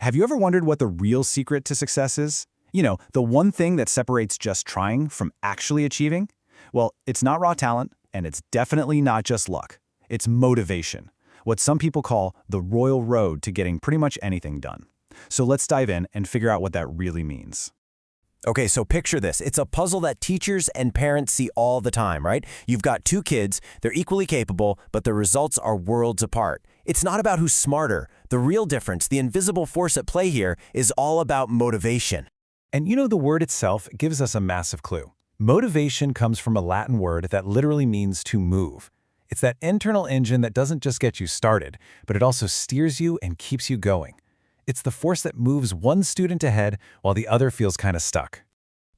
have you ever wondered what the real secret to success is? You know, the one thing that separates just trying from actually achieving? Well, it's not raw talent, and it's definitely not just luck. It's motivation, what some people call the royal road to getting pretty much anything done. So let's dive in and figure out what that really means. Okay, so picture this. It's a puzzle that teachers and parents see all the time, right? You've got two kids, they're equally capable, but the results are worlds apart. It's not about who's smarter. The real difference, the invisible force at play here, is all about motivation. And you know, the word itself gives us a massive clue. Motivation comes from a Latin word that literally means to move. It's that internal engine that doesn't just get you started, but it also steers you and keeps you going. It's the force that moves one student ahead while the other feels kind of stuck.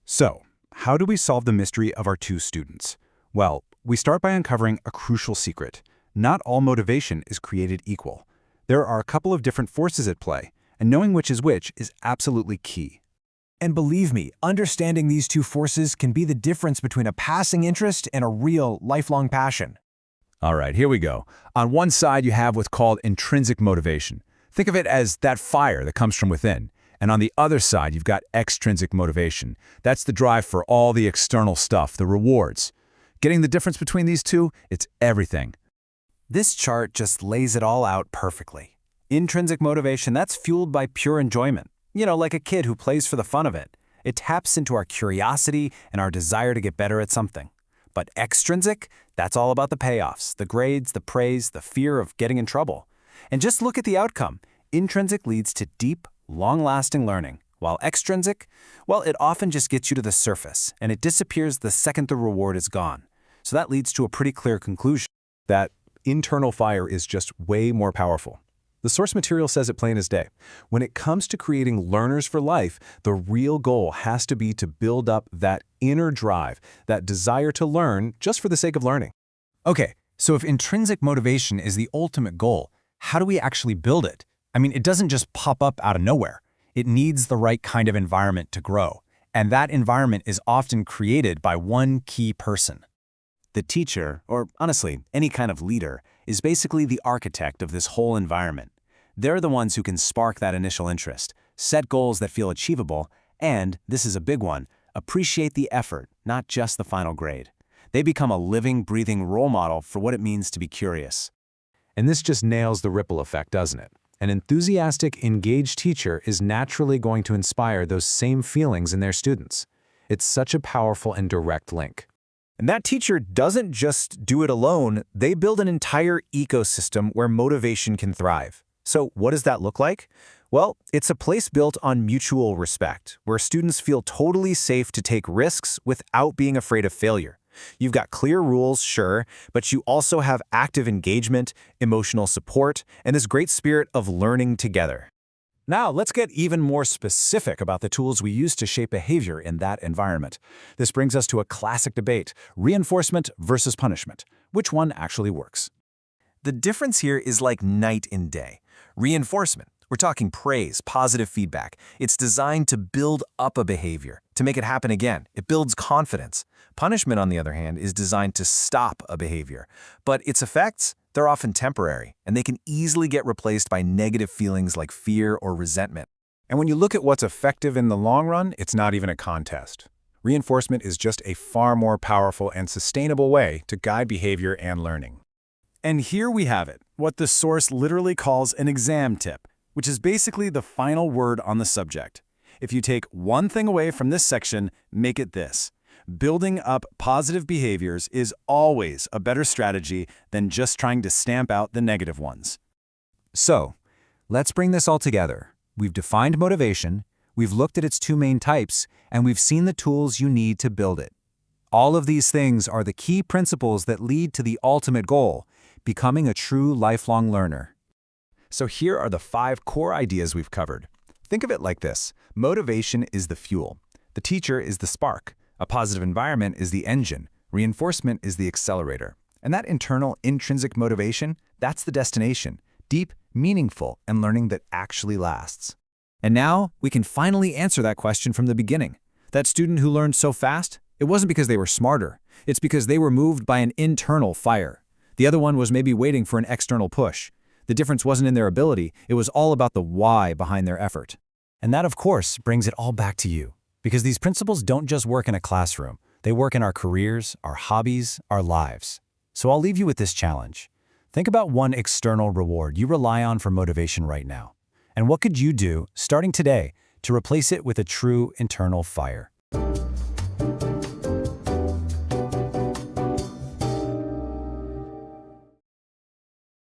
So, how do we solve the mystery of our two students? Well, we start by uncovering a crucial secret. Not all motivation is created equal. There are a couple of different forces at play, and knowing which is absolutely key. And believe me, understanding these two forces can be the difference between a passing interest and a real, lifelong passion. All right, here we go. On one side, you have what's called intrinsic motivation. Think of it as that fire that comes from within. And on the other side, you've got extrinsic motivation. That's the drive for all the external stuff, the rewards. Getting the difference between these two, it's everything. This chart just lays it all out perfectly. Intrinsic motivation, that's fueled by pure enjoyment. You know, like a kid who plays for the fun of it. It taps into our curiosity and our desire to get better at something. But extrinsic, that's all about the payoffs, the grades, the praise, the fear of getting in trouble. And just look at the outcome. Intrinsic leads to deep, long-lasting learning, while extrinsic, well, it often just gets you to the surface, and it disappears the second the reward is gone. So that leads to a pretty clear conclusion. That internal fire is just way more powerful. The source material says it plain as day. When it comes to creating learners for life, the real goal has to be to build up that inner drive, that desire to learn just for the sake of learning. Okay, so if intrinsic motivation is the ultimate goal, how do we actually build it? I mean, it doesn't just pop up out of nowhere. It needs the right kind of environment to grow. And that environment is often created by one key person. The teacher, or honestly, any kind of leader, is basically the architect of this whole environment. They're the ones who can spark that initial interest, set goals that feel achievable, and, this is a big one, appreciate the effort, not just the final grade. They become a living, breathing role model for what it means to be curious. And this just nails the ripple effect, doesn't it? An enthusiastic, engaged teacher is naturally going to inspire those same feelings in their students. It's such a powerful and direct link. And that teacher doesn't just do it alone, they build an entire ecosystem where motivation can thrive. So what does that look like? Well, it's a place built on mutual respect, where students feel totally safe to take risks without being afraid of failure. You've got clear rules, sure, but you also have active engagement, emotional support, and this great spirit of learning together. Now, let's get even more specific about the tools we use to shape behavior in that environment. This brings us to a classic debate: reinforcement versus punishment. Which one actually works? The difference here is like night and day. Reinforcement, we're talking praise, positive feedback. It's designed to build up a behavior, to make it happen again. It builds confidence. Punishment, on the other hand, is designed to stop a behavior. But its effects, they're often temporary, and they can easily get replaced by negative feelings like fear or resentment. And when you look at what's effective in the long run, it's not even a contest. Reinforcement is just a far more powerful and sustainable way to guide behavior and learning. And here we have it, what the source literally calls an exam tip, which is basically the final word on the subject. If you take one thing away from this section, make it this: building up positive behaviors is always a better strategy than just trying to stamp out the negative ones. So, let's bring this all together. We've defined motivation, we've looked at its two main types, and we've seen the tools you need to build it. All of these things are the key principles that lead to the ultimate goal: becoming a true lifelong learner. So here are the 5 core ideas we've covered. Think of it like this: motivation is the fuel, the teacher is the spark, a positive environment is the engine, reinforcement is the accelerator, and that internal intrinsic motivation, that's the destination: deep, meaningful, and learning that actually lasts. And now we can finally answer that question from the beginning. That student who learned so fast, it wasn't because they were smarter, it's because they were moved by an internal fire. The other one was maybe waiting for an external push. The difference wasn't in their ability, it was all about the why behind their effort. And that, of course, brings it all back to you. Because these principles don't just work in a classroom. They work in our careers, our hobbies, our lives. So I'll leave you with this challenge. Think about one external reward you rely on for motivation right now. And what could you do, starting today, to replace it with a true internal fire?